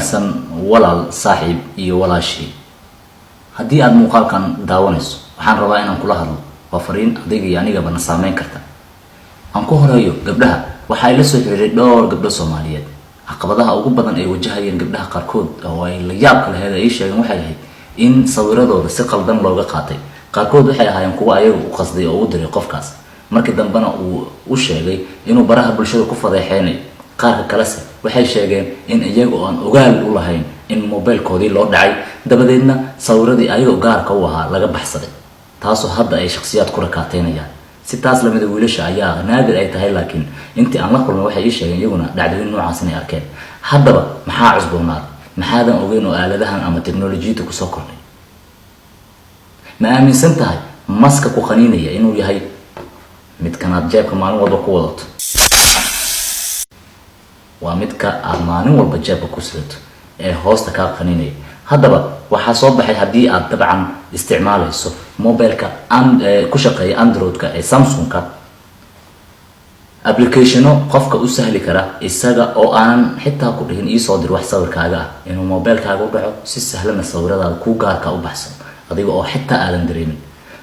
wanaagsan walaal saaxiib iyo walaashi haddii aad muuqaalkan daawanayso waxaan rabaa inaan kula hadlo waa fariin adiga iyo anigaba na saameyn karta aan ku horeeyo gabdhaha waxa ay la soo xiriiray dhowr gabdho Soomaaliyeed caqabadaha ugu badan ay wajahayeen gabdhaha qaarkood oo ay la yaab kale ay sheegeen waxay ahayd in sawiradooda si qaldan looga qaatay qaarkood waxay ahaayeen kuwa ayaga u qasday oo u diray qofkaas markii dambana uu u sheegay inuu baraha bulshada ku fadeexeynay qaarka kale waxay sheegeen in iyagu aan ogaal u lahayn in mobilkoodii loo dhacay dabadeedna sawiradii ayaga gaarka u ahaa laga baxsaday taasoo hadda ay shakhsiyaad ku rakaateynayaan si taas lamida wiilasha ayaa naadir ay tahay laakiin intii aan la kulmay waxay sheegeen iyaguna dhacdooyin noocaas inay arkeen haddaba maxaa cusboonaad maxaadan ogeyn oo aaladahan ama teknolojiyada ku soo kordhay ma aaminsan tahay maska ku qaniinaya inuu yahay mid kanaad jeebka maalin walba ku wadato waa midka aad maalin walba jeebka ku sidato ee hoosta ka qaniinaya haddaba waxaa soo baxay haddii aad dabcan isticmaalayso mobilka ku shaqeeya androidka ee samsungka applicationo qofka u sahli kara isaga oo aan xitaa ku dhihin ii soo dir wax sawirkaaga ah inuu mobilkaaga u dhaco si sahlan sawiradaada ku gaarka u baxsan adiga oo xitaa aadan dareemin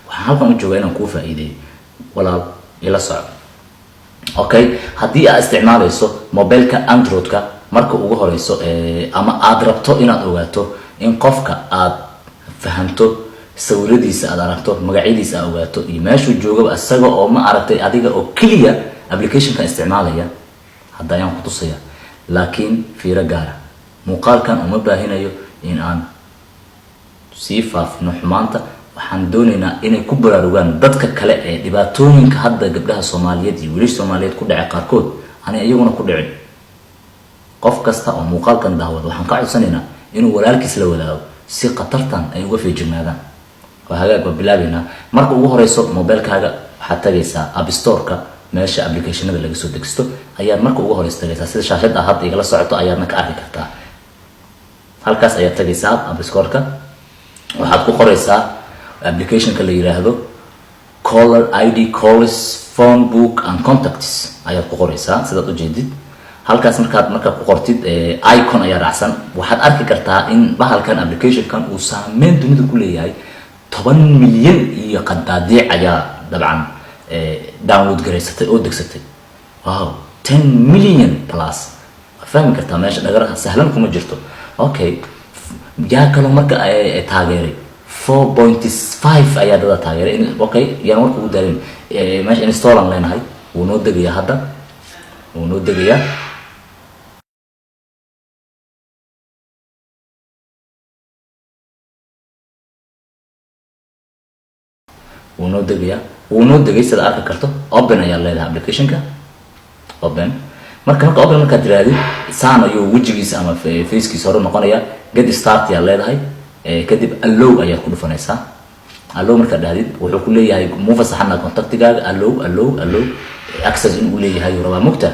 waxaan halkan u joogaa inaan kuu faa'iideeyo walaal ila soco okay haddii aad isticmaalayso mobilka androidka marka ugu horeyso ama aad rabto inaad ogaato in qofka aad fahanto sawiradiisa aad aragto magaciisa aad ogaato iyo meeshuu joogo asaga oo ma aragtay adiga oo kaliya applicationka isticmaalaya hadda ayaan ku tusaya laakiin fiiro gaar muuqaalkan uma baahinayo in aan sii faafino xumaanta waxaan doonaynaa inay ku baraarugaan dadka kale ee dhibaatooyinka hadda gabdhaha Soomaaliyeed iyo wiilasha Soomaaliyeed ku dhacay qaarkood aanay iyaguna ku dhicin qof kasta oo muuqaalkan daawado waxaan ka codsanaynaa inuu walaalkiis la wadaago si qatartan ay uga feejignaadaan waa hagaag bilaabina marka ugu horeyso mobilkaaga waxaad tagaysaa App Store-ka meesha applicationada laga soo dejisto ayaad marka ugu horeyso tagaysaa sida shaashada hadda igala socoto ayaadna ka arki kartaa halkaas ayaad tagaysaa App Store-ka waxaad ku qoraysaa applicationka la yiraahdo caller ID calls phone book and contacts ayaad ku qoraysaa sidaad u jeedid halkaas markaad ku qortid icon ayaa raacsan waxaad arki kartaa in bahalkan applicationkan uu saameyn dunida ku leeyahay 10 milyan iyo qadaadiic ayaa dabcan download gareysatay oo degsatay wow 10 million plus fahmi kartaa meesha dhagaraha sahlan kuma jirto okay yaa kale marka ay taageeray 4.5 ayaa dada taageeray okay yaan warku u daarin meesha install aan leenahay wuu noo degayaa hadda wuu noo degayaa wuu noo degay sida arki karto open ayaa leedahay applicationka open marka open markaad tiraahdo saan ayuu wajigiisa ama facekiisa hore noqonaya get start ayaa leedahay kadib allow ayaad ku dhufanaysaa allow markaad dhahdid wuxuu ku leeyahay move saxana contactigaaga allow access inuu leeyahay rabaa mugta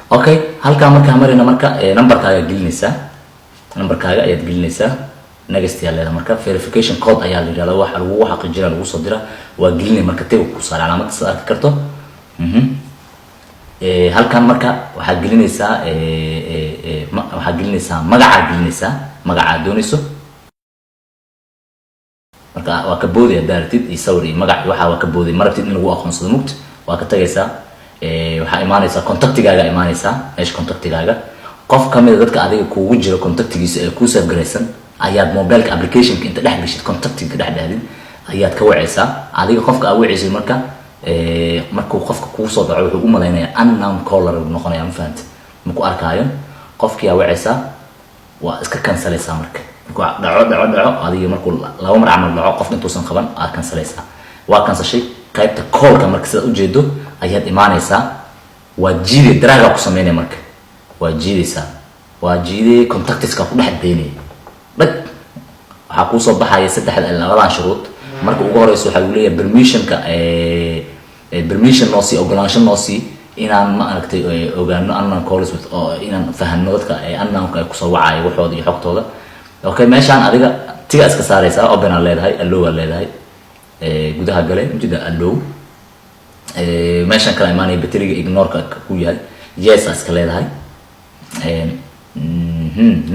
okay halka markaa marina marka numberkaaga ayaad gelinaysaa next ayaa leedahay marka verification code ayaa la yiraahdaa waxa lagu xaqiijinaa lagu soo diraa waa gelinay marka tag ku saar calaamad sida arki karto halkan marka waxaad gelinaysaa magaca doonayso marka waa ka boodaya daartid iyo sawir iyo magac waxa waa ka booday marabtid in lagu aqoonsado mugta waa ka tagaysaa waxa imaanaysaa contactigaaga meesha contactigaaga qof kamid dadka adiga kuugu jira contactigiisa ee ku save gareysan ayaad mobilka applicationka inta dhex gashid contactiga dhex dhaadid ayaad ka wacaysaa adiga qofka aad wacaysid markuu qofka kuu soo dhaco wuxuu u maleynayaa unknown caller noqonaya ma fahanta markuu arkaayo qofkii aad wacaysaa waa iska cancelaysaa marka dhaco adiga markuu laba mar camal dhaco qof intuusan qaban aad cancelaysaa waa cancelshay qaybta callka marka sida u jeedo ayaad imaanaysaa waa jiiday daraaga ku sameynaya marka waa jiiday contactiska ku dhex deynaya waxaa ku soo baxaya labadan shuruud marka ugu horeyso waxa uu leeyahay permission noo sii ogolaansho noo sii inaan ma aragtay ogaano unknown calls with inaan fahano dadka unknownka ay kusoo wacaya waxooda iyo xogtooda okay meeshaan adiga tiga iska saaraysaa open aan leedahay allow aan leedahay gudaha gale ujeeda allow meeshaan kala imaanaya batteriga ignore-ka ku yahay yes iska leedahay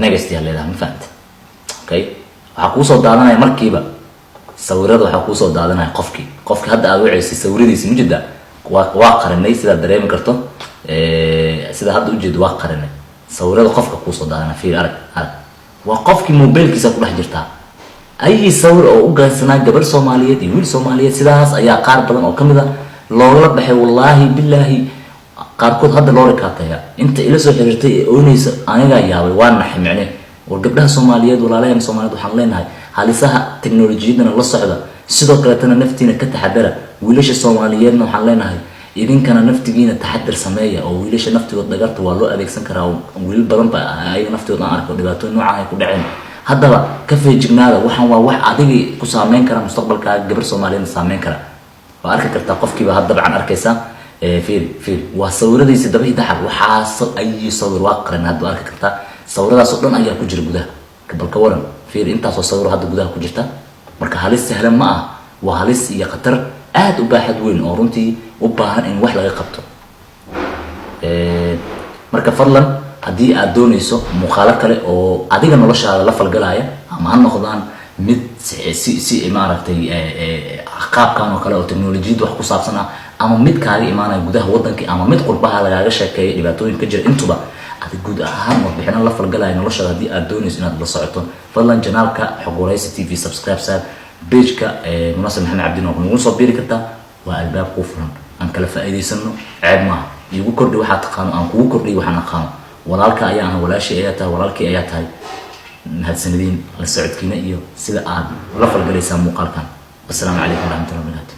next yaa leedahay ma fahamta okay waxaa kuusoo daadanaya markiiba sawirada waxaa kuusoo daadanaya qofkii hadda aad waceysay sawiradiisi mujida waa qarinay sidaad dareemi karto sida hadda ujeedo waa qarinay sawirada qofka kuusoo daadanaya fiir arag waa qofkii mobilkiisa ku dhex jirtaa ay sawir oo u gaarsanaa gabar Soomaaliyeed iyo wiil Soomaaliyeed sidaas ayaa qaar badan oo kamid ah loola baxay wallahi billahi qaarkood hadda loo rikaataya inta ila soo xiriirtay ee oonaysa aniga yaabay waan naximicnay war gabdhaha Soomaaliyeed walaalaheen Soomaaliyeed waxaan leenahay halisaha teknolojiyadana la socda sidoo kale tan naftiina ka taxadara wiilasha Soomaaliyeedna waxaan leenahay idinkana naftigiina taxadar sameeya oo wiilasha naftigood dhagarta waa loo adeegsan karaa wiil badan ba ay naftigood aan arko dhibaatooyin noocan ay ku dhaceen haddaba ka feejignaada waxaan waa wax adiga ku saameyn kara mustaqbalkaaga gabar Soomaaliyeed saameyn kara waa arki kartaa qofkiiba hadda baan arkaysaa fiir waa sawiradiisa dabay daxal waxa ay sawir waa qaran hadda arki kartaa sawiradaas oo dhan ayaa ku jira gudaha balka waran fiir intaas oo sawir hadda gudaha ku jirta marka halis sahlan ma ah waa halis iyo khatar aad u baaxad weyn oo runtii u baahan in wax laga qabto marka fadlan haddii aad doonayso muuqaalo kale oo adiga noloshaada la falgalaya ama ha noqdaan mid si maaragtay qaabkan oo kale oo teknolojiyada wax ku saabsan ah ama mid kaaga imaanaya gudaha waddanka ama mid qurbaha lagaaga sheekeeyo dhibaatooyin ka jira intuba aad guud ahaan warbixino la falgalaya noloshaada haddii aad doonayso inaad la socoto fadlan janaalka Xog Wareysi TV subscribe saar page-ka Munaasib Maxamed Cabdi oo nagu soo biiri kartaa waa albaab ku furan aan kala faa'iideysano ceeb maaha igu kordhi waxa taqaano aan kugu kordhi waxaan aqaan walaalka ayaa walaashii ayaa tahay walaalkii ayaa tahay mahadsanidin la socodkiina iyo sida aad la falgalaysaa muuqaalkan. Assalaamu calaykum warahmatullahi wabarakatuh.